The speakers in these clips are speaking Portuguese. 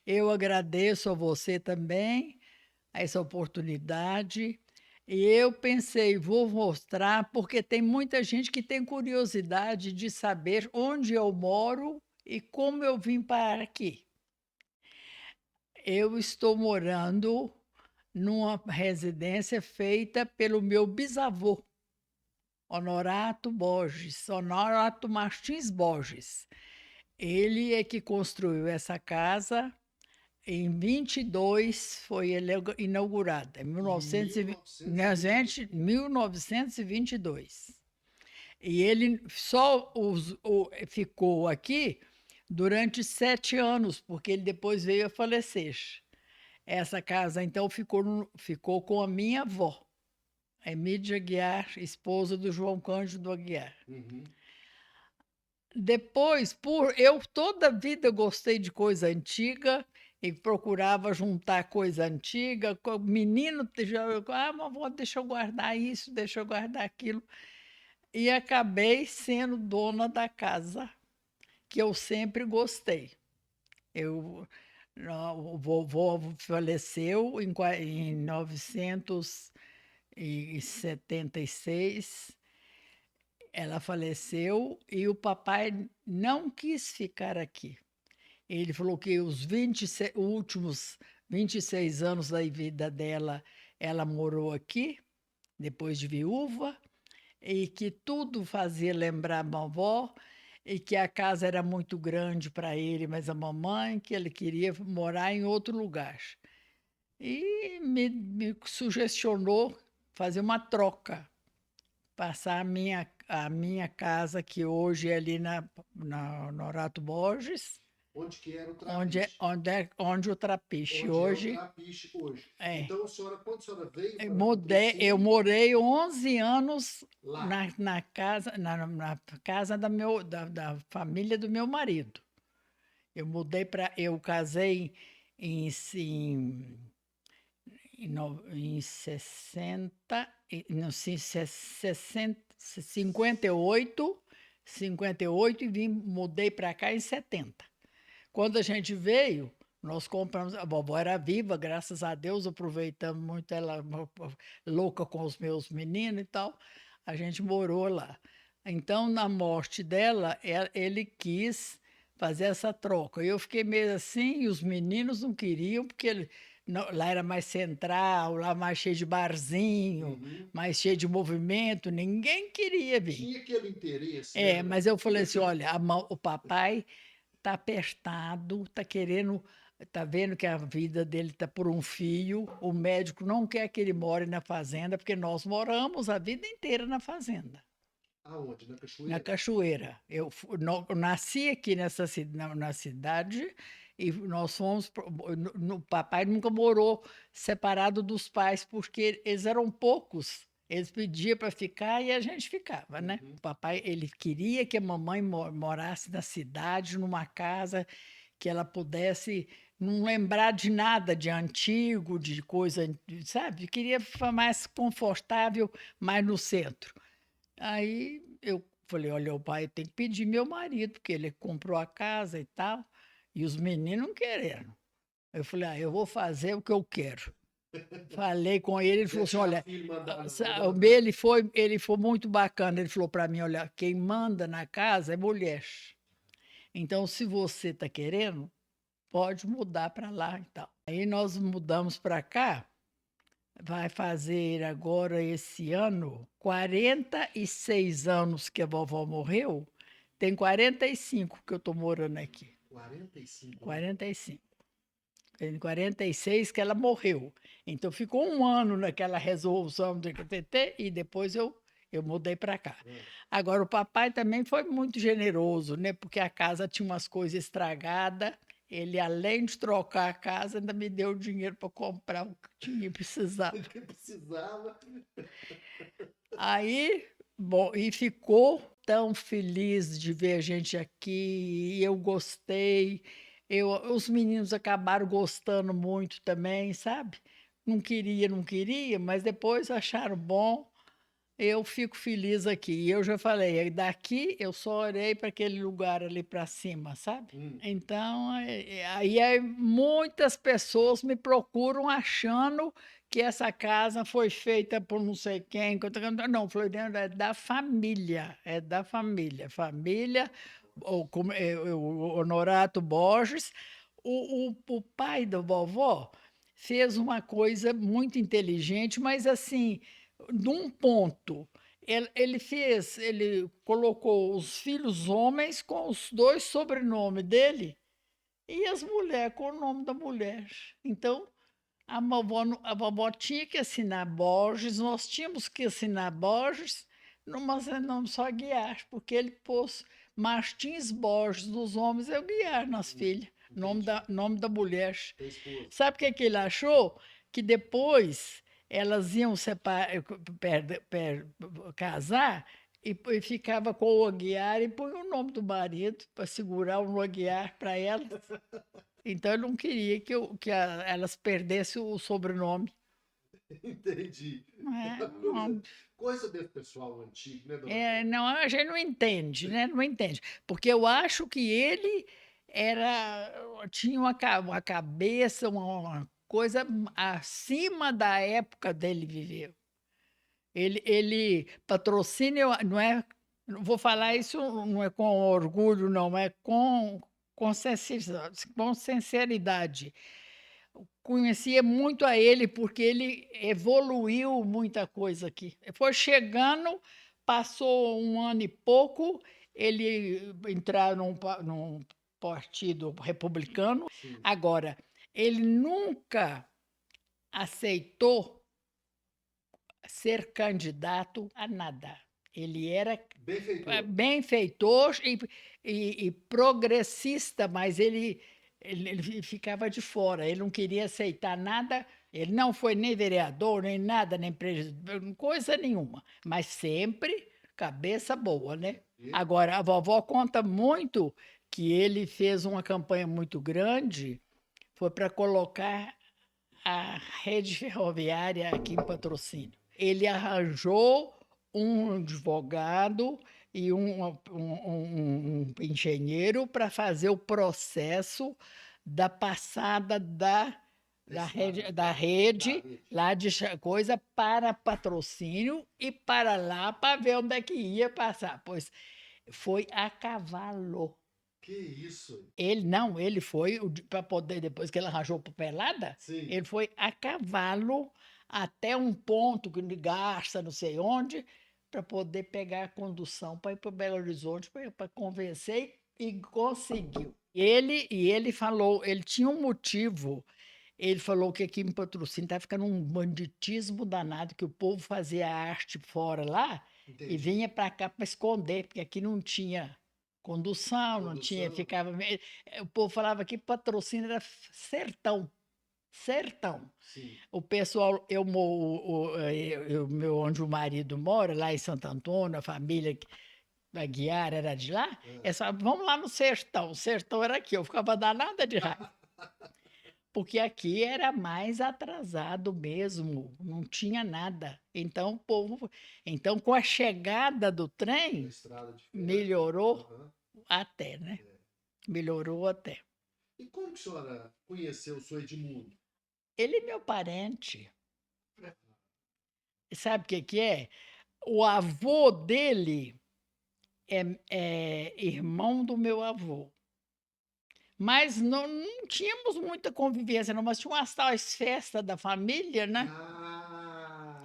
Eu agradeço a você também, essa oportunidade. E eu pensei, vou mostrar, porque tem muita gente que tem curiosidade de saber onde eu moro e como eu vim parar aqui. Eu estou morando numa residência feita pelo meu bisavô, Honorato Borges, Honorato Martins Borges. Ele é que construiu essa casa. Em 22 foi inaugurada, em mil novecentos e vinte e dois. E ele ficou aqui durante 7 anos, porque ele depois veio a falecer. Essa casa, então, ficou com a minha avó, Emídia Aguiar, esposa do João Cândido Aguiar. Uhum. Depois, eu toda a vida gostei de coisa antiga e procurava juntar coisa antiga. Menino, vovó, deixa eu guardar isso, deixa eu guardar aquilo. E acabei sendo dona da casa, que eu sempre gostei. Eu, o vovô faleceu em 1976. Ela faleceu e o papai não quis ficar aqui. Ele falou que os últimos 26 anos da vida dela, ela morou aqui, depois de viúva, e que tudo fazia lembrar a vovó, e que a casa era muito grande para ele, mas a mamãe, que ele queria morar em outro lugar. E me sugestionou fazer uma troca, passar a minha casa, que hoje é ali na Norato Borges, Onde que era o onde, é, Trapiche? onde, é, onde o Trapiche Onde é o hoje Trapiche hoje. é. Então, a senhora, quando a senhora veio para Eu Patrocínio, morei 11 anos lá. na casa da família do meu marido. Eu casei em 60, não, 58 e mudei para cá em 70. Quando a gente veio, nós compramos. A vovó era viva, graças a Deus, aproveitamos muito ela, louca com os meus meninos e tal. A gente morou lá. Então, na morte dela, ele quis fazer essa troca. Eu fiquei meio assim, e os meninos não queriam, porque lá era mais central, lá mais cheio de barzinho, Uhum. mais cheio de movimento, ninguém queria vir. Tinha aquele interesse, né? É, mas eu falei assim: olha, o papai está apertado, está querendo, está vendo que a vida dele está por um fio. O médico não quer que ele more na fazenda, porque nós moramos a vida inteira na fazenda, Aonde? Na na Cachoeira? Cachoeira. Eu nasci aqui na cidade e nós fomos. Papai nunca morou separado dos pais, porque eles eram poucos. Eles pediam para ficar e a gente ficava, né? O Uhum. papai, ele queria que a mamãe morasse na cidade, numa casa que ela pudesse não lembrar de nada de antigo, de coisa, sabe? Queria ficar mais confortável, mais no centro. Aí eu falei: olha, o pai tem que pedir meu marido, porque ele comprou a casa e tal, e os meninos não querendo. Eu falei: eu vou fazer o que eu quero. Falei com ele, ele falou assim: Deixar olha, filho mandar não, né, dona Clélia? ele foi muito bacana. Ele falou para mim: olha, quem manda na casa é mulher. Então, se você está querendo, pode mudar para lá e tal. Aí nós mudamos para cá, vai fazer agora esse ano 46 anos que a vovó morreu, tem 45 que eu estou morando aqui, 45 anos. 45. Tem 46 que ela morreu. Então ficou um ano naquela resolução do TT e depois eu mudei para cá. Ah, Agora, o papai também foi muito generoso, né? Porque a casa tinha umas coisas estragadas. Ele, além de trocar a casa, ainda me deu dinheiro para comprar o que tinha precisava. que precisava. Aí, bom, e ficou tão feliz de ver a gente aqui, e eu gostei. Os meninos acabaram gostando muito também, sabe? Não queria, não queria, mas depois acharam bom. eu fico feliz aqui. E eu já falei, daqui eu só orei para aquele lugar ali para cima, sabe? Então, aí muitas pessoas me procuram achando que essa casa foi feita por não sei quem. Não, Floriano é da família, é da família. Família, o Honorato Borges, o pai da vovó fez uma coisa muito inteligente, mas assim, num ponto. Ele colocou os filhos homens com os dois sobrenomes dele e as mulheres com o nome da mulher. Então, a vovó tinha que assinar Borges, nós tínhamos que assinar Borges, mas não só Guiar, porque ele pôs Martins Borges dos homens e o Guiar nas filhas, nome da mulher. Sabe o que ele achou? Que depois elas iam casar e ficava com o Aguiar e põe o nome do marido para segurar o Aguiar para elas. Então, ele não queria elas perdessem o sobrenome. Entendi. Não, Coisa desse pessoal antigo, né, dona não, a gente não entende, né? Não entende. Porque eu acho que ele tinha uma cabeça, uma coisa acima da época dele viveu. Patrocínio, não vou falar isso, não é com orgulho, não, é com sinceridade. Conhecia muito a ele porque ele evoluiu muita coisa aqui. Foi chegando, passou um ano e pouco, ele entrou num partido republicano. Sim. Agora, ele nunca aceitou ser candidato a nada. Ele era benfeitor e progressista, mas ele ficava de fora, ele não queria aceitar nada, ele não foi nem vereador, nem nada, nem presidente, coisa nenhuma, mas sempre cabeça boa, né? Agora, a vovó conta muito que ele fez uma campanha muito grande, foi para colocar a rede ferroviária aqui em Patrocínio. Ele arranjou um advogado e um engenheiro para fazer o processo da passada da rede lá de coisa para Patrocínio e para lá para ver onde é que ia passar, pois foi a cavalo. Que isso? Ele foi para poder, depois que ele arranjou papelada, ele foi a cavalo até um ponto que ele gasta, não sei onde, para poder pegar a condução para ir para Belo Horizonte, para convencer, e conseguiu. Ele falou, ele tinha um motivo. Ele falou que aqui em Patrocínio estava ficando um banditismo danado, que o povo fazia arte fora lá. Entendi. E vinha para cá para esconder, porque aqui não tinha condução, não tinha, ficava. O povo falava que Patrocínio era sertão. Sertão. Sim. O pessoal, onde o marido mora, lá em Santo Antônio, a família da Guiara era de lá, vamos lá no sertão. O sertão era aqui, eu ficava danada de raiva. Porque aqui era mais atrasado mesmo, não tinha nada. Então, com a chegada do trem, melhorou até, né? Melhorou até. E como que a senhora conheceu o seu Edmundo? Ele é meu parente. Sabe o que é? O avô dele é irmão do meu avô. Mas não tínhamos muita convivência, não, mas tinha umas tais festas da família, né?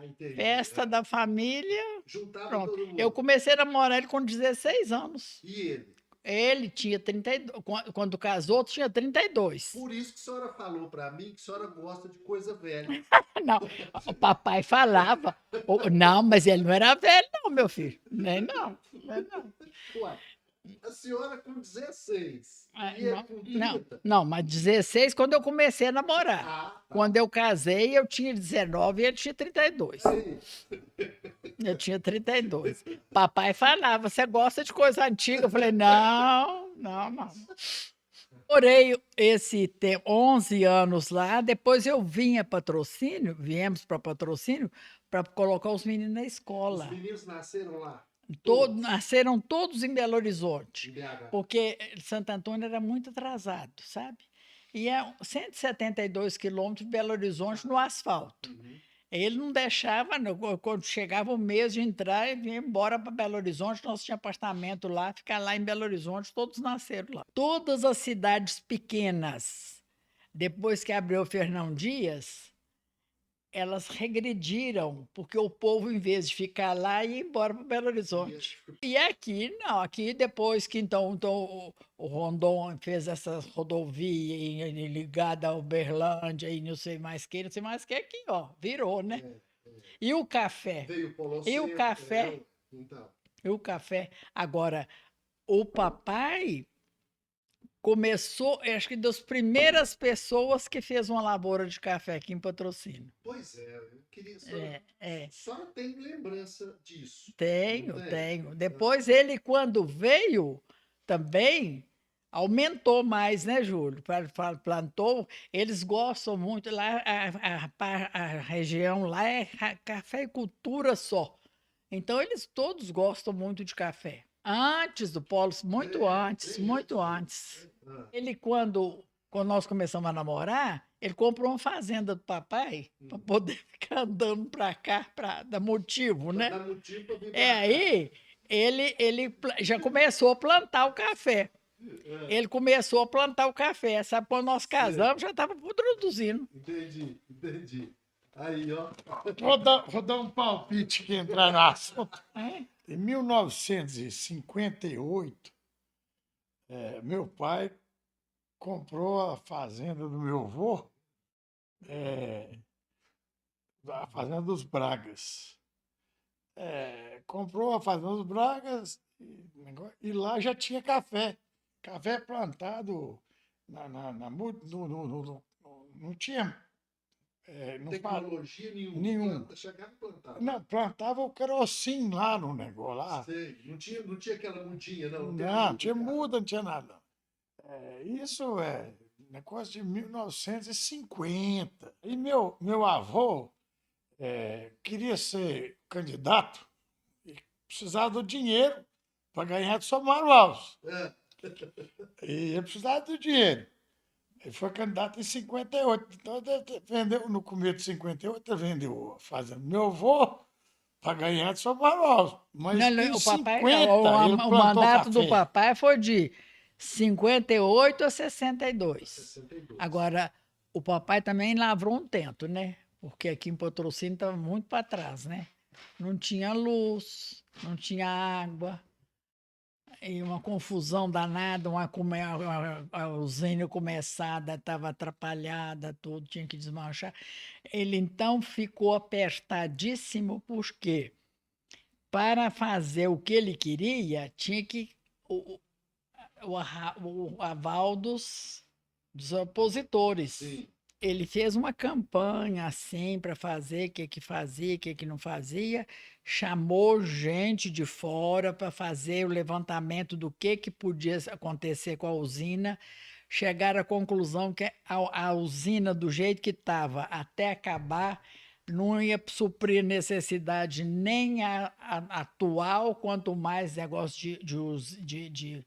Entendi. Festa da família. Juntava pronto. todo mundo. Eu comecei a namorar ele com 16 anos. E ele? Ele tinha 32, quando casou, tinha 32. Por isso que a senhora falou para mim que a senhora gosta de coisa velha. Não, o papai falava. Não, mas ele não era velho, não, meu filho. Nem não. Ué, a senhora com 16 e ele com 30? Não, mas 16 quando eu comecei a namorar. Tá. Quando eu casei, eu tinha 19 e ele tinha 32. Sim. Eu tinha 32. Papai falava, você gosta de coisa antiga? Eu falei, não. Morei esse tempo, 11 anos lá, depois eu viemos para Patrocínio para colocar os meninos na Os escola. meninos nasceram lá? Nasceram todos em Belo Horizonte, Em BH. porque Santo Antônio era muito atrasado, sabe? E é 172 quilômetros de Belo Horizonte no asfalto. Uhum. Ele não deixava, quando chegava o mês de entrar, ele vinha embora para Belo Horizonte. Nós tínhamos apartamento lá, ficar lá em Belo Horizonte, todos nasceram lá. Todas as cidades pequenas, depois que abriu Fernão Dias, elas regrediram, porque o povo, em vez de ficar lá, ia embora para Belo Horizonte. E aqui, não, aqui depois que então o Rondon fez essa rodovia ligada a Uberlândia e não sei mais que, aqui, ó, virou, né? E o café? Veio o Polo E o Centro, café? então. E o café? Agora, o papai começou, acho que das primeiras pessoas que fez uma lavoura de café aqui em Patrocínio. Pois é, eu queria É. só tem lembrança disso. Tenho. Depois ele, quando veio, também aumentou mais, né, Júlio? Plantou, eles gostam muito, lá a região lá é cafeicultura só. Então eles todos gostam muito de café. Antes do Polo, muito antes, muito antes. Ele, quando nós começamos a namorar, ele comprou uma fazenda do papai para poder ficar andando para cá, para dar motivo, né? Dá motivo para vir Aí ele já começou a plantar o café. Ele começou a plantar o café, sabe? Quando nós casamos, já estava produzindo. Entendi. Aí, ó. Vou dar um palpite que entrar no assunto. Em 1958, meu pai comprou a fazenda do meu avô, a fazenda dos Bragas. Comprou a fazenda dos Bragas e lá já tinha café. Café plantado não tinha. Não Tecnologia nenhuma. Chegava e plantava. Não, plantava o carocinho lá no negócio lá. Sei. Não tinha aquela mudinha, não. Não, tinha muda, não tinha nada. Isso é negócio de 1950. E meu avô queria ser candidato e precisava do dinheiro para ganhar de São Alves. E ele precisava do dinheiro. Ele foi candidato em 58. Então, ele vendeu, no começo de 58, ele vendeu a fazenda do meu avô para ganhar de São Alves. Mas Não, em o papai, 50, ele o plantou mandato do café. papai foi de 58 a 62. 62. Agora, o papai também lavrou um tento, né? Porque aqui em Patrocínio estava muito para trás, né? Não tinha luz, não tinha água, e uma confusão danada, a usina começada estava atrapalhada, tudo tinha que desmanchar. Ele então ficou apertadíssimo, porque para fazer o que ele queria, tinha que o aval dos opositores. Sim. Ele fez uma campanha assim para fazer o que fazia, o que não fazia, chamou gente de fora para fazer o levantamento do que podia acontecer com a usina, chegaram à conclusão que a usina, do jeito que estava, até acabar, não ia suprir necessidade nem a atual, quanto mais negócio de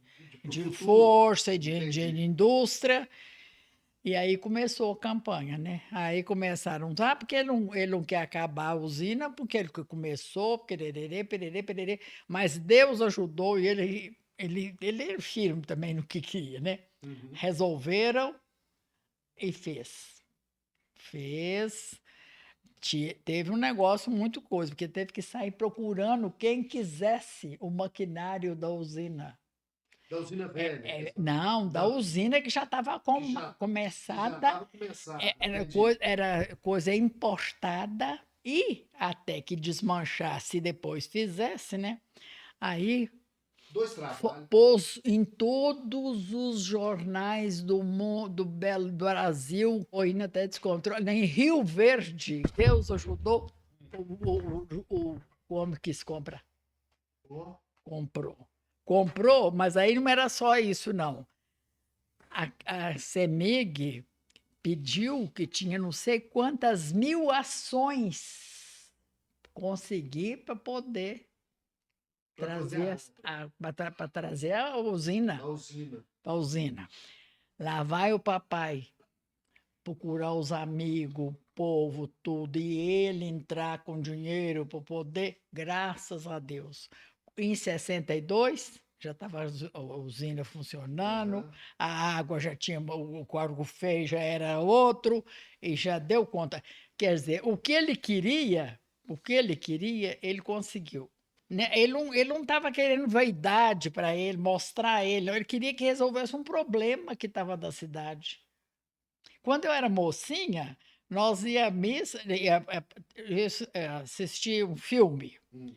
força e de indústria. E aí começou a campanha, né? Aí começaram, porque ele não quer acabar a usina, porque ele começou, pererê, mas Deus ajudou e ele é firme também no que queria, né? Uhum. Resolveram e fez. Teve um negócio muito coisa, porque teve que sair procurando quem quisesse o maquinário da usina. Da usina velha? Não, da usina que já estava começada. Era coisa importada e até que desmanchasse e depois fizesse, né? Aí Dois trabalhos. pôs em todos os jornais do mundo, do Belo Brasil, ou ainda até descontrole, em Rio Verde, Deus ajudou, o homem quis comprar. Comprou, mas aí não era só isso, não. A CEMIG pediu que tinha não sei quantas mil ações conseguir para poder trazer para trazer a usina. A usina. Lá vai o papai procurar os amigos, o povo, tudo, e ele entrar com dinheiro para poder, graças a Deus. Em 62, já estava a usina funcionando, a água já tinha, o Córrego Feio já era outro, e já deu conta. Quer dizer, o que ele queria, ele conseguiu. Ele não estava querendo vaidade para ele, mostrar ele queria que resolvesse um problema que estava da cidade. Quando eu era mocinha, nós ia à missa, assistir um filme no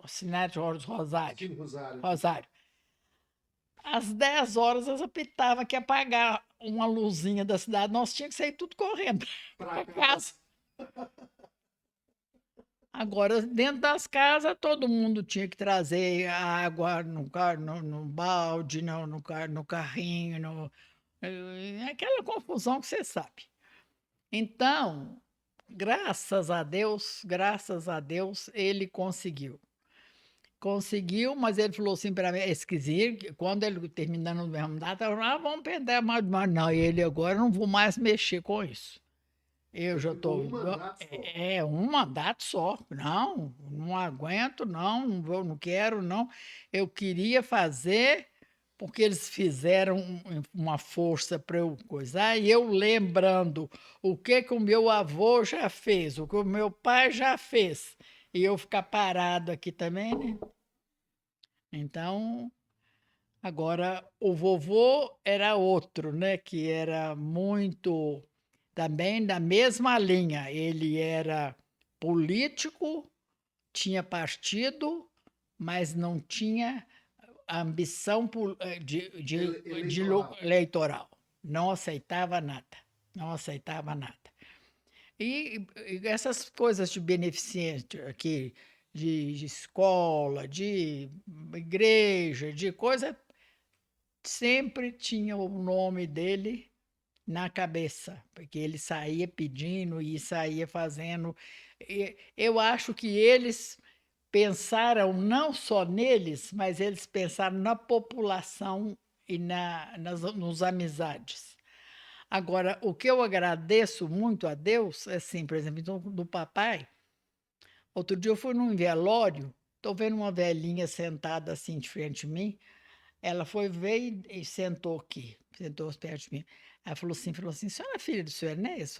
Cinete Rosário. Rosário. Às 10 horas, eles apitavam que ia apagar uma luzinha da cidade. Nós tínhamos que sair tudo correndo para casa. Agora, dentro das casas, todo mundo tinha que trazer água no balde, no carrinho, aquela confusão que você sabe. Então, graças a Deus, ele conseguiu. Conseguiu, mas ele falou assim para mim, esquisito, quando ele terminando o mesmo data, eu falei, vamos perder mais, mas não, ele agora não vou mais mexer com isso. Eu já estou. Um mandato só. Não aguento, não vou, não quero, não. Eu queria fazer, porque eles fizeram uma força para eu coisar, e eu lembrando o que o meu avô já fez, o que o meu pai já fez, e eu ficar parado aqui também, né? Então, agora, o vovô era outro, né? Que era muito também da mesma linha. Ele era político, tinha partido, mas não tinha ambição de eleitoral. Não aceitava nada. Não aceitava nada. E essas coisas de beneficente aqui, de escola, de igreja, de coisa, sempre tinha o nome dele na cabeça, porque ele saía pedindo e saía fazendo. Eu acho que eles pensaram não só neles, mas eles pensaram na população e nos amizades. Agora, o que eu agradeço muito a Deus, é assim, por exemplo, então, do papai, outro dia eu fui num velório, estou vendo uma velhinha sentada assim de frente a mim, ela veio e sentou aqui, sentou perto de mim. Ela falou assim, senhora é filha do senhor Enéas?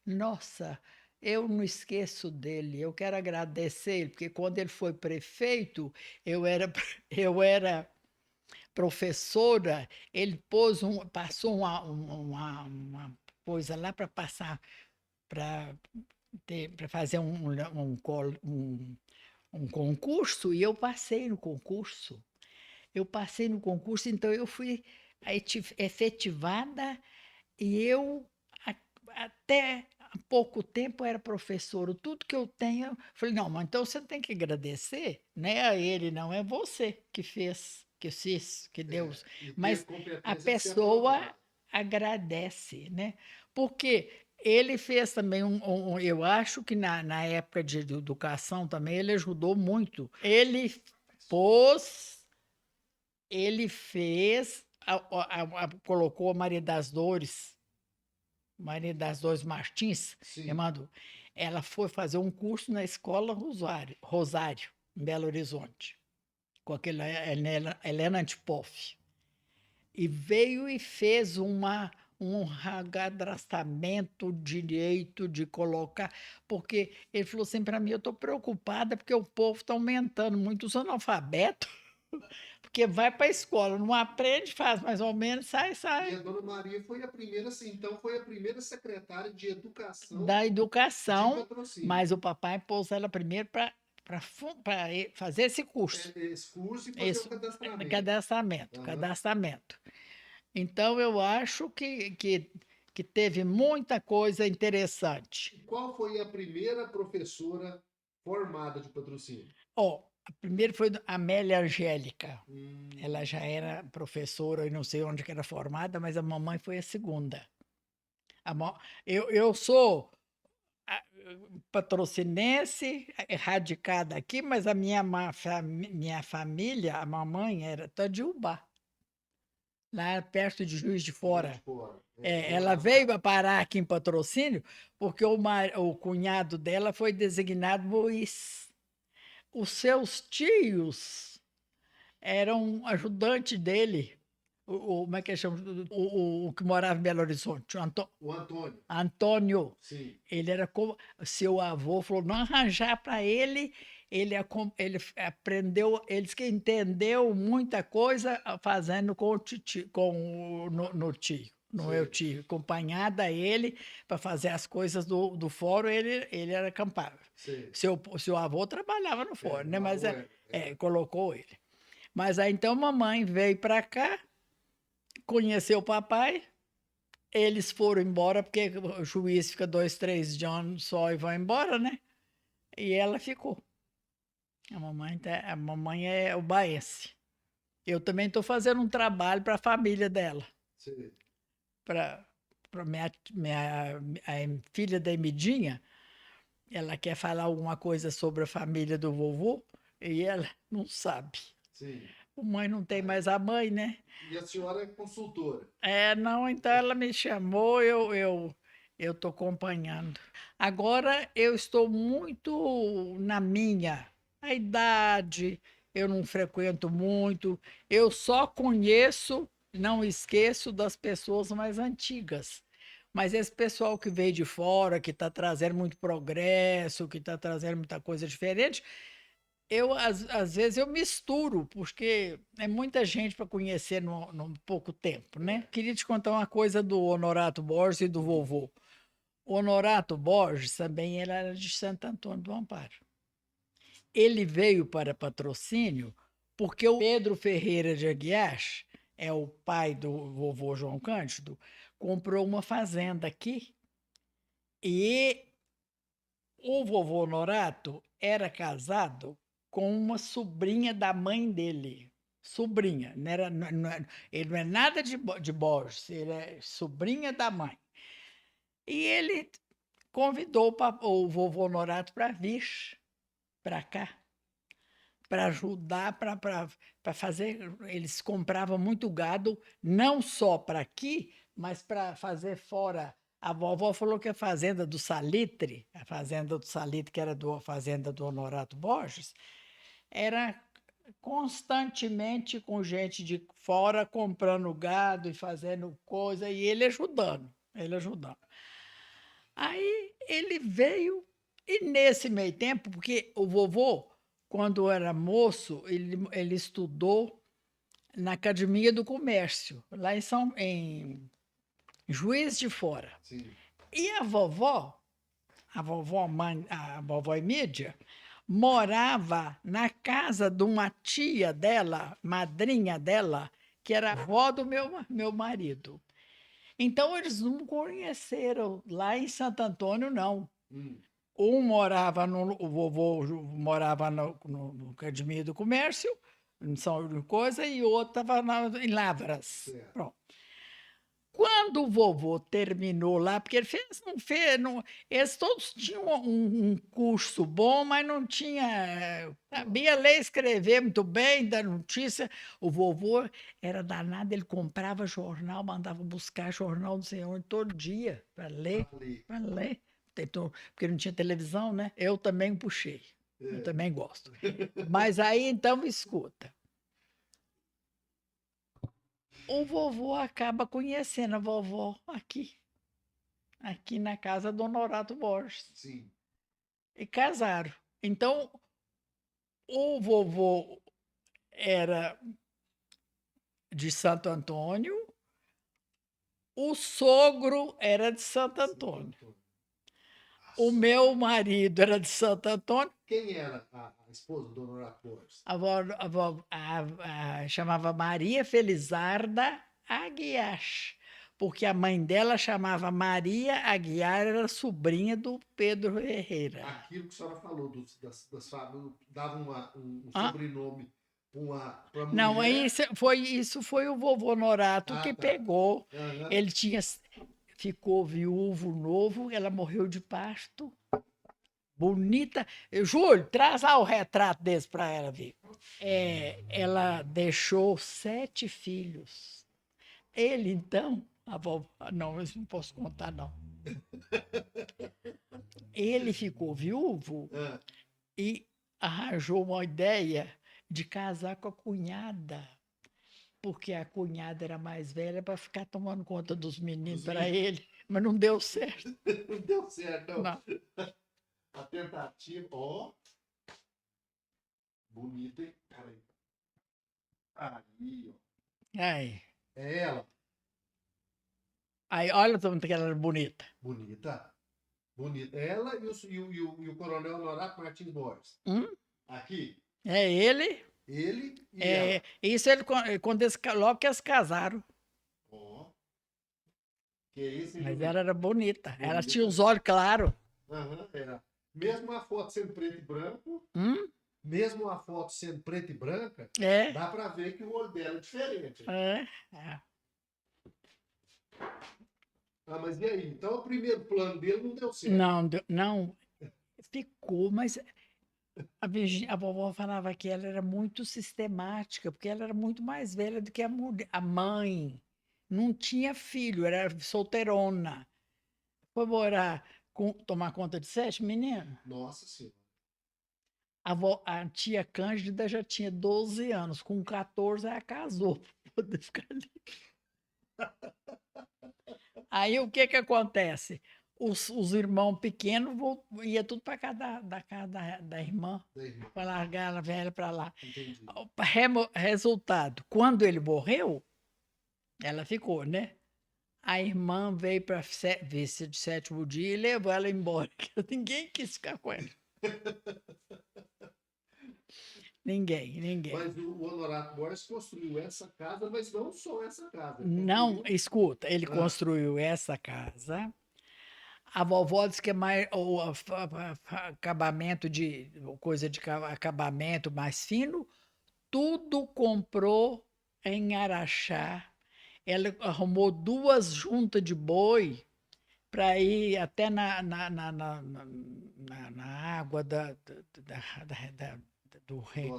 Nossa, eu não esqueço dele, eu quero agradecer ele, porque quando ele foi prefeito, eu era professora, ele passou uma coisa lá para passar, para fazer um concurso, e eu passei no concurso. Então eu fui efetivada e eu até há pouco tempo era professora. Tudo que eu tenho, eu falei, não, mas então você tem que agradecer, né, a ele, não é você que fez, que Deus. Mas a pessoa agradece, né? Porque ele fez também eu acho que na época de educação também ele ajudou muito. Ele fez, colocou a Maria das Dores Martins, mandou. Ela foi fazer um curso na escola Rosário, em Belo Horizonte, com aquela Helena Antipoff. E veio e fez um cadastramento direito de colocar, porque ele falou assim para mim, eu estou preocupada porque o povo está aumentando muito os analfabetos, porque vai para a escola, não aprende, faz mais ou menos, sai. E a dona Maria foi a primeira, então foi a primeira secretária de educação. Da educação, mas o papai pôs ela primeiro para fazer esse curso. Esse curso e fazer o cadastramento. Cadastramento. Então, eu acho que teve muita coisa interessante. E qual foi a primeira professora formada de Patrocínio? A primeira foi a Amélia Angélica. Hum. Ela já era professora, e não sei onde que era formada, mas a mamãe foi a segunda. Eu sou patrocinense, radicada aqui, mas a minha família, a mamãe, era toda de Ubá, lá perto de Juiz de Fora. Ela veio a parar aqui em Patrocínio porque o cunhado dela foi designado Moís. Os seus tios eram ajudante dele. Como é que chama? O que morava em Belo Horizonte, O Antônio. Antônio. Sim. Ele era como. Seu avô falou: não arranjar para ele. Ele aprendeu, ele disse que entendeu muita coisa fazendo com o tio, no tio, no meu tio, acompanhada ele para fazer as coisas do fórum, ele era acampado. Seu avô trabalhava no fórum, né? Mas colocou ele. Mas aí então mamãe veio para cá, conheceu o papai, eles foram embora, porque o juiz fica 2, 3 dias só e vai embora, né? E ela ficou. A mamãe é ubaense. Eu também estou fazendo um trabalho para a família dela. Sim. Para a filha da Emidinha, ela quer falar alguma coisa sobre a família do vovô e ela não sabe. Sim. A mãe não tem mais a mãe, né? E a senhora é consultora? Não, então ela me chamou, eu estou acompanhando. Agora eu estou muito na minha. A idade, eu não frequento muito, eu só conheço, não esqueço das pessoas mais antigas. Mas esse pessoal que veio de fora, que está trazendo muito progresso, que está trazendo muita coisa diferente, às vezes eu misturo, porque é muita gente para conhecer num pouco tempo, né? Queria te contar uma coisa do Honorato Borges e do vovô. O Honorato Borges também ele era de Santo Antônio do Amparo. Ele veio para Patrocínio porque o Pedro Ferreira de Aguiar, é o pai do vovô João Cândido, comprou uma fazenda aqui e o vovô Honorato era casado com uma sobrinha da mãe dele. Sobrinha, ele não é nada de Borges, ele é sobrinha da mãe. E ele convidou o vovô Honorato para vir para cá, para ajudar, para fazer. Eles compravam muito gado, não só para aqui, mas para fazer fora. A vovó falou que a fazenda do Salitre, que era a fazenda do Honorato Borges, era constantemente com gente de fora comprando gado e fazendo coisa, e ele ajudando. Aí ele veio, e nesse meio tempo, porque o vovô, quando era moço, ele estudou na Academia do Comércio, lá em Juiz de Fora. Sim. E a vovó Emídia, morava na casa de uma tia dela, madrinha dela, que era avó do meu marido. Então, eles não conheceram lá em Santo Antônio, não. O vovô morava no Academia do Comércio, em São Coisa, e o outro estava em Lavras. Pronto. Quando o vovô terminou lá, porque ele não fez, eles todos tinham um curso bom, mas não tinha. Sabia ler e escrever muito bem, dar notícia. O vovô era danado, ele comprava jornal, mandava buscar jornal não sei onde, todo dia, para ler. Porque não tinha televisão, né? Eu também puxei. Eu também gosto. Mas aí, então, escuta. O vovô acaba conhecendo a vovó aqui na casa do Honorato Borges. Sim. E casaram. Então, o vovô era de Santo Antônio, o sogro era de Santo Antônio. O meu marido era de Santo Antônio. Quem era a esposa do Honorato Borges? Chamava Maria Felizarda Aguiar, porque a mãe dela chamava Maria Aguiar, era sobrinha do Pedro Ferreira. Aquilo que a senhora falou, das famílias, dava um Ah, sobrenome para não, mulher. isso foi o vovô Norato que Ah, tá. pegou. Aham. Ele ficou viúvo novo, ela morreu de parto. Bonita. Júlio, traz lá o retrato desse para ela ver. Ela deixou 7 filhos. Ele, então, não, isso não posso contar, não. Ele ficou viúvo Ah, e arranjou uma ideia de casar com a cunhada, porque a cunhada era mais velha para ficar tomando conta dos meninos para ele, mas não deu certo. não deu certo, não. Não. A tentativa. Ó. Bonita, hein? Peraí. Aí, ó. Aí, É ela. olha tanto que ela era bonita. Bonita. Bonita. Ela e o Coronel Norato Martins Borges. Aqui. É ele. Ele e ela. Isso quando logo que eles casaram. Ó. Que isso, hein, Mas Julinho? ela era bonita. Ela Bonita. tinha os olhos claros. Aham, era. Mesmo a foto sendo preto e branco, Hum? mesmo a foto sendo preta e branca, É. dá pra ver que o olho dela é diferente. É. Ah, mas e aí? Então o primeiro plano dele não deu certo. Não, não. Ficou, mas a vovó falava que ela era muito sistemática, porque ela era muito mais velha do que a mãe. Não tinha filho, era solteirona. Foi morar, tomar conta de 7 meninos. Nossa Senhora. A tia Cândida já tinha 12 anos, com 14 ela casou para poder ficar ali. Aí o que acontece? Os irmãos pequenos ia tudo para casa da casa da irmã, Da irmã. para largar a velha para lá. Entendi. Resultado, quando ele morreu, ela ficou, né? A irmã veio para vice de 7º dia e levou ela embora. Ninguém quis ficar com ela. Ninguém. Mas o Honorato Borges construiu essa casa, mas não só essa casa. Não, escuta, ele construiu essa casa. A vovó disse que é mais acabamento coisa de acabamento mais fino, tudo comprou em Araxá. Ela arrumou 2 juntas de boi para ir até na água do rio,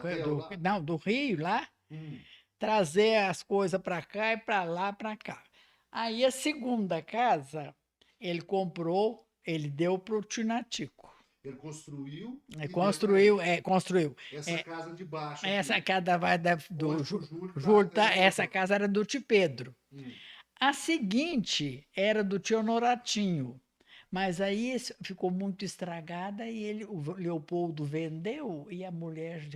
do rio lá, trazer as coisas para cá e para lá, para cá. Aí a segunda casa, ele comprou, ele deu para o Tinatico. Ele construiu. Construiu. Essa casa de baixo. Essa casa vai do Júlio, essa casa era do tio Pedro. A seguinte era do tio Noratinho. Mas aí ficou muito estragada e o Leopoldo vendeu e a mulher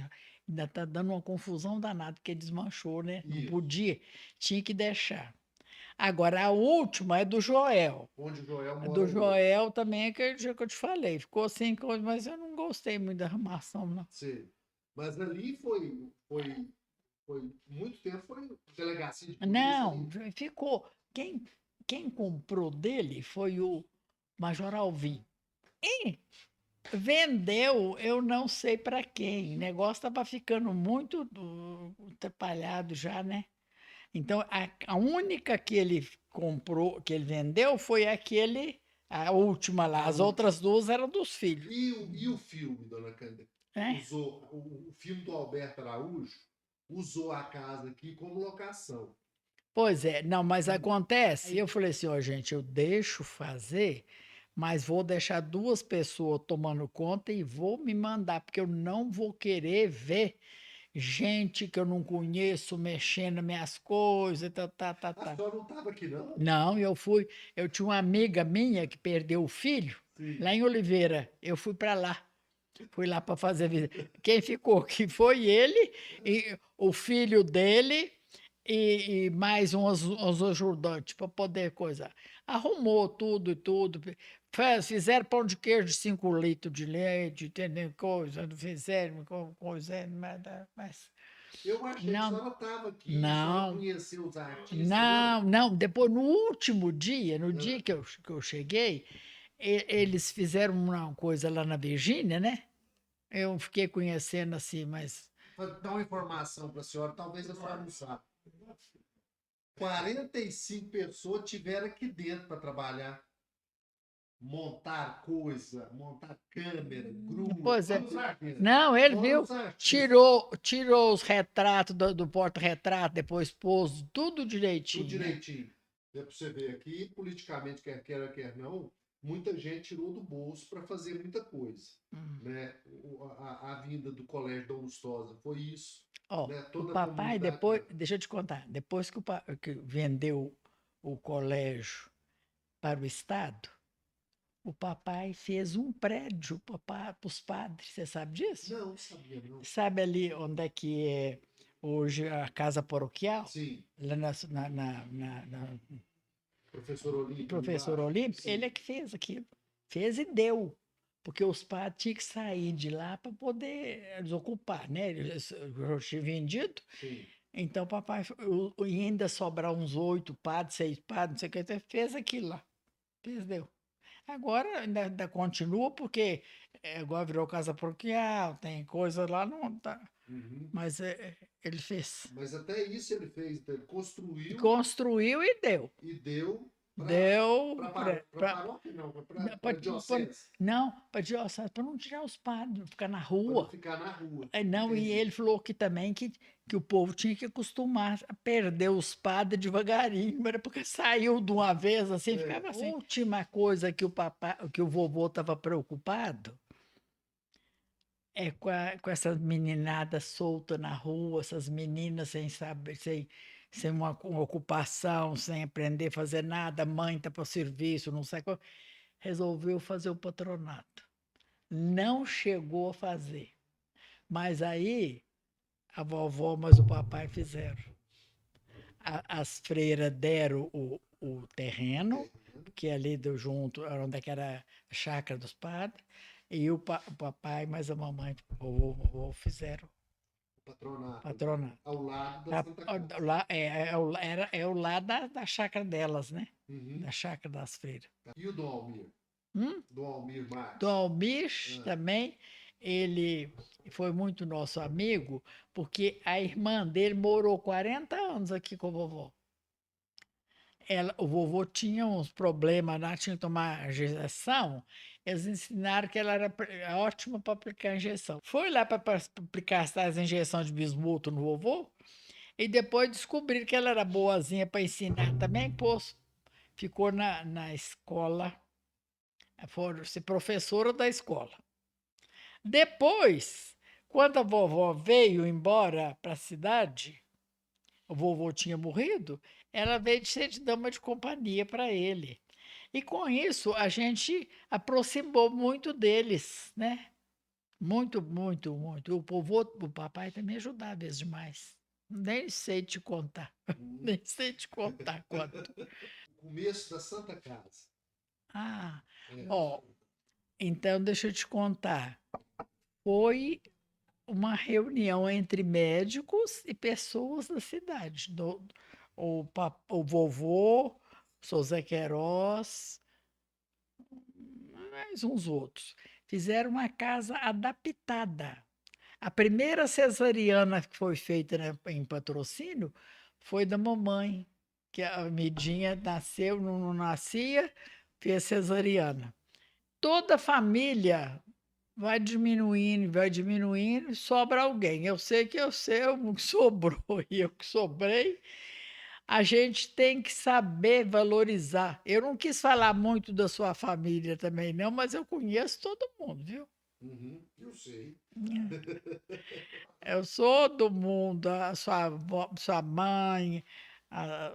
ainda está dando uma confusão danada, porque desmanchou, né? Não podia, tinha que deixar. Agora, a última é do Joel. Onde o Joel mora. Do Joel também é que eu te falei. Ficou assim, mas eu não gostei muito da arrumação, não. Sim. Mas ali foi muito tempo, foi delegacia de polícia. Não, ficou. Quem comprou dele foi o Major Alvim. E vendeu, eu não sei para quem. O negócio estava ficando muito atrapalhado já, né? Então, a única que ele comprou, que ele vendeu, foi a última lá. As outras 2 eram dos filhos. E o filme, dona Cândida? Usou o filme do Alberto Araújo, usou a casa aqui como locação. Pois é, não, mas acontece. Eu falei assim, ó, gente, eu deixo fazer, mas vou deixar 2 pessoas tomando conta e vou me mandar, porque eu não vou querer ver gente que eu não conheço mexendo nas minhas coisas, A senhora não estava aqui, não? Não, eu tinha uma amiga minha que perdeu o filho, lá em Oliveira, eu fui para lá. Fui lá para fazer visita. Quem ficou aqui foi ele, e o filho dele, e mais uns ajudantes para poder coisar. Arrumou tudo e tudo. Fizeram pão de queijo de 5 litros de leite, entendeu? Coisa, fizeram coisa, mas Eu achei que a senhora estava aqui, a senhora Não, conheceu os artistas, não? não. Depois, no último dia, no dia que eu cheguei, eles fizeram uma coisa lá na Virgínia, né? Eu fiquei conhecendo assim, mas Vou dar uma informação para a senhora, talvez a senhora não saiba. 45 pessoas tiveram aqui dentro para trabalhar. Montar coisa, montar câmera, grua, pois é. todos os artistas. Não, ele Todos viu, os artistas. tirou os retratos do porta-retrato, depois pôs tudo direitinho. Tudo direitinho. Dá para você ver aqui, politicamente, quer queira, quer não, muita gente tirou do bolso para fazer muita coisa. Né? A vinda do Colégio Dom Lustosa foi isso. Ó, Né? o Toda a papai, comunidade. depois, deixa eu te contar, depois que vendeu o colégio para o Estado, o papai fez um prédio para os padres, você sabe disso? Não, sabia não. Sabe ali onde é que é hoje a casa paroquial? Sim, Lá na professor Olímpio. Professor embaixo. Olímpio, Sim. ele é que fez aquilo. Fez e deu. Porque os padres tinham que sair de lá para poder desocupar, né? Eles já tinham vendido. Sim. Então, o papai e ainda sobrar uns 8 padres, 6 padres, não sei o que, então fez aquilo lá. Fez, deu. Agora ainda continua, porque agora virou casa paroquial, tem coisa lá, não tá. Uhum. Mas ele fez. Mas até isso ele fez, então, ele construiu Construiu e deu. e deu Deu para paróquia, não, para diocese. não, para diocese, para não tirar os padres, ficar na Para rua. ficar na rua. Não, e Entendi. ele falou que também que o povo tinha que acostumar a perder os padres devagarinho, era porque saiu de uma vez assim, ficava assim. A última coisa que que o vovô estava preocupado é com essas meninadas soltas na rua, essas meninas sem saber, sem uma ocupação, sem aprender a fazer nada, mãe está para o serviço, não sei qual. Resolveu fazer o patronato. Não chegou a fazer. Mas aí a vovó, mas o papai fizeram. As freiras deram o terreno, que ali do junto, onde é que era a chácara dos padres, e o papai, mas a mamãe, o vovô fizeram patronato. Ao lado da Santa Casa. Lá, é o lado da chácara delas, né? Uhum. Da chácara das freiras. E o Dom Almir? Dom Almir Marques? Dom Almir também, ele foi muito nosso amigo, porque a irmã dele morou 40 anos aqui com a vovó. O vovô tinha uns problemas lá, tinha que tomar injeção. Eles ensinaram que ela era ótima para aplicar injeção. Foi lá para aplicar as injeções de bismuto no vovô e depois descobriram que ela era boazinha para ensinar também, ficou na escola, foi ser professora da escola. Depois, quando a vovó veio embora para a cidade, o vovô tinha morrido, ela veio de ser de dama de companhia para ele. E com isso a gente aproximou muito deles, né? Muito, muito, muito. O papai também ajudava às vezes demais. Nem sei te contar. Nem sei te contar quanto. Começo da Santa Casa. Ó, então deixa eu te contar. Foi uma reunião entre médicos e pessoas da cidade. O vovô, o Zé Queiroz, mais uns outros. Fizeram uma casa adaptada. A primeira cesariana que foi feita, né, em Patrocínio foi da mamãe, que a Midinha nasceu, não nascia, fez cesariana. Toda a família vai diminuindo, sobra alguém. Eu sei que eu que sobrou e eu que sobrei. A gente tem que saber valorizar. Eu não quis falar muito da sua família também, não, mas eu conheço todo mundo, viu? Uhum, eu sei. Eu sou do mundo, a sua mãe, a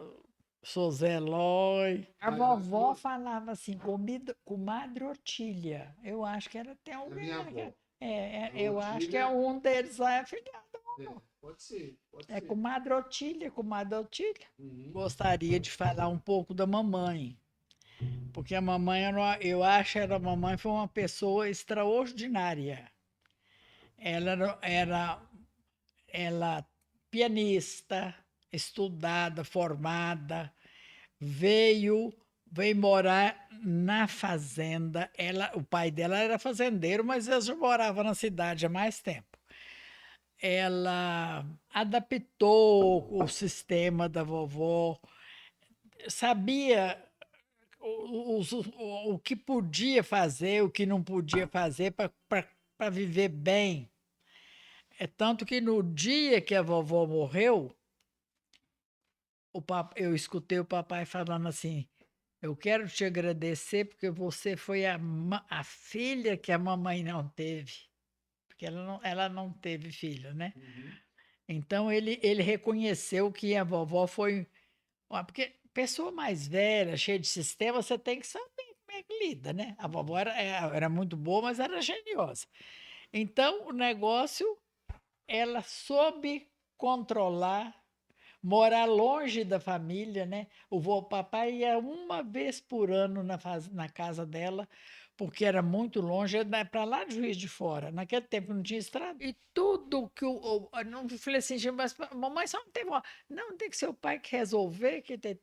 seu Zé Lói. A vovó falava assim, comadre Otília. Eu acho que era até um. minha avó. Eu acho que é um deles lá, é filhado. Pode ser. É comadre Otília. Uhum. Gostaria de falar um pouco da mamãe. Porque a mamãe, eu acho que a mamãe foi uma pessoa extraordinária. Ela pianista, estudada, formada, veio morar na fazenda. O pai dela era fazendeiro, mas ela já morava na cidade há mais tempo. Ela adaptou o sistema da vovó, sabia o que podia fazer, o que não podia fazer para viver bem. É tanto que no dia que a vovó morreu, eu escutei o papai falando assim: eu quero te agradecer porque você foi a filha que a mamãe não teve. Porque ela não teve filho, né? Uhum. Então ele reconheceu que a vovó foi. Porque pessoa mais velha, cheia de sistema, você tem que saber como é que lida, né? A vovó era muito boa, mas era geniosa. Então o negócio, ela soube controlar, morar longe da família, né? O papai ia uma vez por ano na casa dela, porque era muito longe, para lá de Juiz de Fora. Naquele tempo não tinha estrada. E tudo que eu não falei assim, mas mamãe só não teve. Não, tem que ser o pai que resolver, que tudo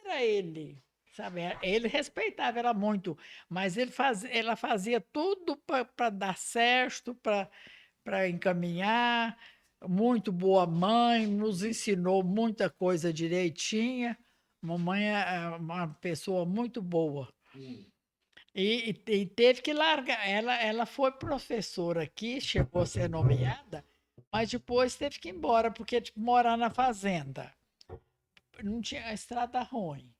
era ele. Sabe? Ele respeitava ela muito, mas ela fazia tudo para dar certo, para encaminhar. Muito boa mãe, nos ensinou muita coisa direitinha. Mamãe é uma pessoa muito boa. Hum. E teve que largar. Ela foi professora aqui, chegou a ser nomeada, mas depois teve que ir embora, porque tipo, morar na fazenda. Não tinha a estrada ruim.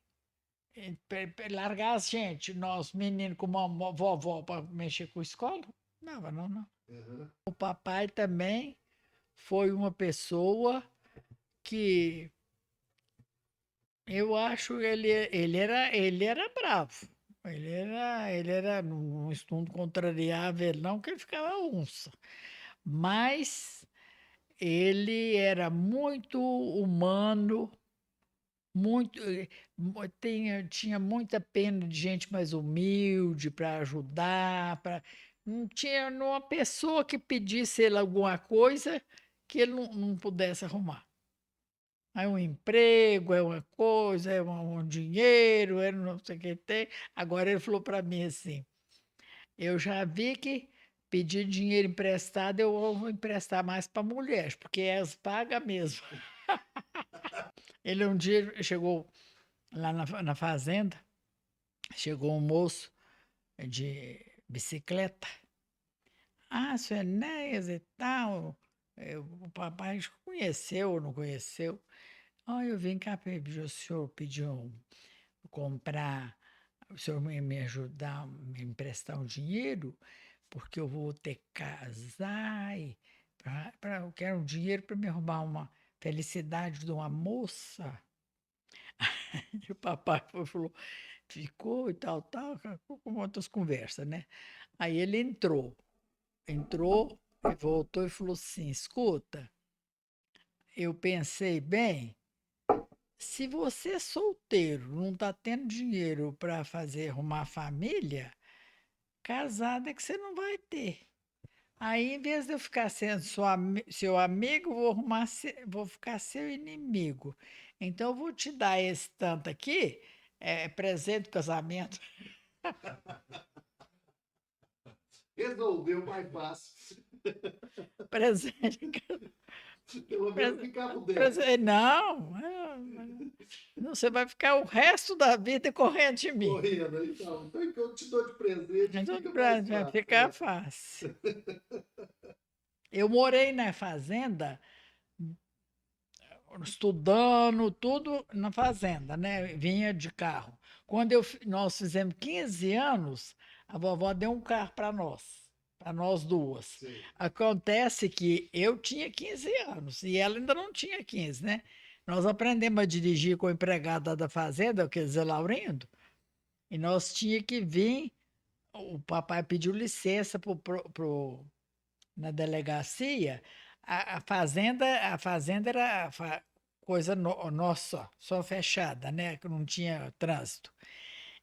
Largar a gente, nós meninos com uma vovó para mexer com a escola? Não, não, não. Uhum. O papai também foi uma pessoa que eu acho ele era bravo. Ele era, não contrariava ele, não, que ele ficava onça. Mas ele era muito humano, muito, tinha muita pena de gente mais humilde para ajudar. Não tinha uma pessoa que pedisse ele alguma coisa que ele não pudesse arrumar. Aí um emprego, é uma coisa, é um dinheiro, é não sei o que tem. Agora ele falou para mim assim: eu já vi que pedir dinheiro emprestado, eu vou emprestar mais para mulheres, porque elas pagam mesmo. Ele um dia chegou lá na fazenda, chegou um moço de bicicleta. Ah, seu Enéas e tal. O papai conheceu ou não conheceu? Ah, eu vim cá pedir, o senhor pediu comprar, o senhor me ajudar, me emprestar um dinheiro, porque eu vou ter que casar e eu quero um dinheiro para me arrumar uma felicidade de uma moça. E o papai falou, ficou e tal, com outras conversas, né? Aí ele entrou e voltou e falou assim: escuta, eu pensei bem. Se você é solteiro, não está tendo dinheiro para fazer arrumar família, casada é que você não vai ter. Aí, em vez de eu ficar sendo seu amigo, vou ficar seu inimigo. Então, eu vou te dar esse tanto aqui, presente do casamento. Resolveu mais fácil. Presente. Pelo menos ficava o dentro. Não, não, você vai ficar o resto da vida correndo de mim. Correndo, então que eu te dou de presente, Então, fica mais vai fácil. ficar fácil. Eu morei na fazenda, estudando, tudo na fazenda, né? Vinha de carro. Quando nós fizemos 15 anos, a vovó deu um carro para nós duas. Sim. Acontece que eu tinha 15 anos e ela ainda não tinha 15, né? Nós aprendemos a dirigir com a empregada da fazenda, quer dizer, Laurindo, e nós tinha que vir. O papai pediu licença na delegacia. A fazenda era coisa nossa, só fechada, né? Que não tinha trânsito.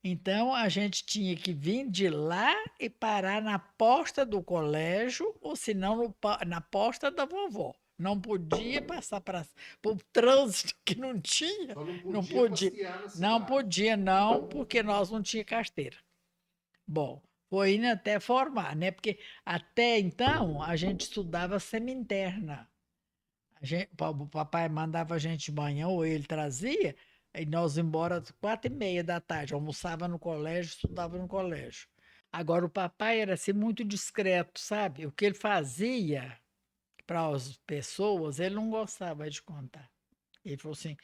Então a gente tinha que vir de lá e parar na porta do colégio, ou senão na porta da vovó. Não podia passar para o trânsito que não tinha. Só não Não podia podia. passear na Não cidade. podia, não, porque nós não tinha carteira. Bom, foi indo até formar, né? Porque até então a gente estudava semi-interna. O papai mandava a gente de manhã, ou ele trazia, e nós embora às 4h30 da tarde. Almoçava no colégio, estudava no colégio. Agora, o papai era assim muito discreto, sabe? O que ele fazia para as pessoas, ele não gostava de contar. Ele falou assim: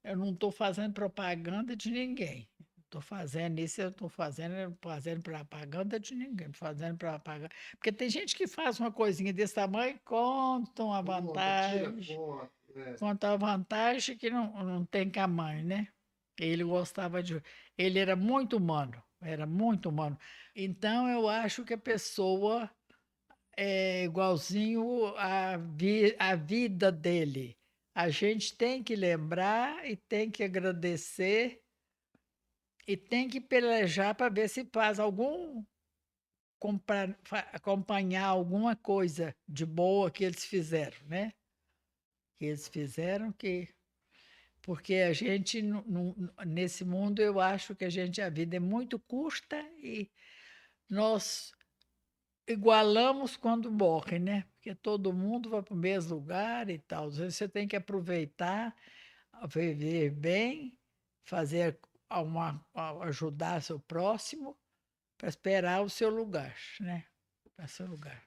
eu não estou fazendo propaganda de ninguém. Estou fazendo isso, eu estou fazendo propaganda de ninguém, fazendo propaganda. Porque tem gente que faz uma coisinha desse tamanho e conta uma Conta, tira vantagem, foto. É. conta uma vantagem que não tem tamanho, né? Ele gostava de. Ele era muito humano, era muito humano. Então, eu acho que a pessoa é igualzinho a vida dele. A gente tem que lembrar e tem que agradecer e tem que pelejar para ver se faz acompanhar alguma coisa de boa que eles fizeram, né? Que eles fizeram porque a gente nesse mundo eu acho que a vida é muito curta e nós igualamos quando morre, né? Porque todo mundo vai para o mesmo lugar e tal. Às vezes você tem que aproveitar, viver bem, fazer ajudar seu próximo para esperar o seu lugar, né? Para seu lugar.